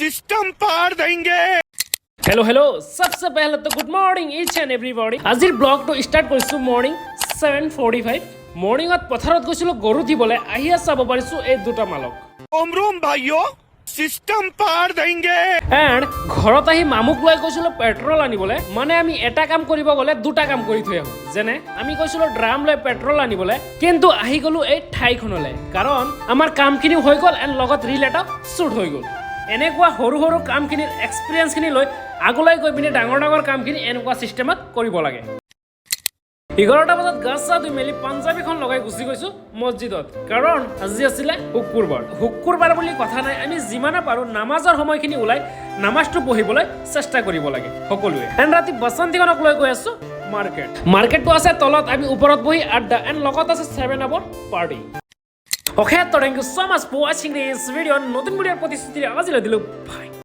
System पार देंगे। Hello सबसे पहले तो good morning each and everybody. আজিৰ ব্লগটো ষ্টাৰ্ট কৰিছো মৰ্নিং 7:45 মৰ্নিংত পথাৰত গৈছিলো গৰু দিবলৈ আহিয়া চাব পাৰিছো এই দুটা মালক। ओमरूम भाइयों सिस्टम पार देंगे। এণ্ড ঘৰত আহি মামুক লৈ গৈছিলো পেট্ৰল আনিবলৈ। মানে আমি এটা কাম কৰিব গ'লে দুটা কাম কৰি থৈ আহো। যেনে আমি গৈছিলো ড্ৰাম লৈ পেট্ৰল আনিবলৈ, কিন্তু আহি গ'লো এই ঠাইখনলৈ কাৰণ আমাৰ কামখিনি হৈ গ'ল এণ্ড লগত ৰিল এটা শ্বুট হৈ গ'ল। এনেকুৱা সৰু সৰু কামখিনিৰ এক্সপিৰিয়েঞ্চখিনি লৈ আগলৈ গৈ পিনে ডাঙৰ ডাঙৰ কামখিনি এনেকুৱা চিষ্টেমত কৰিব লাগে। 11টা বজাত গা চা ধুই মেলি পাঞ্জাবীখন লগাই গুচি গৈছো মছজিদত, কাৰণ আজি আছিলে শুক্ৰবাৰ বুলি কথা নাই। আমি যিমানে পাৰো নামাজৰ সময়খিনি ওলাই নামাজটো পঢ়িবলৈ চেষ্টা কৰিব লাগে সকলোৱে। এণ্ড ৰাতি বাসন্তীখনক লৈ গৈ আছো মাৰ্কেটটো আছে তলত, আমি ওপৰত বহি আড্ডা এণ্ড লগত আছে 7 আপৰ party. Okay, thank you so much for watching this video. নতুন ভিডিওৰ প্ৰতিশ্ৰুতিৰে আজিলৈ দিলো বাই।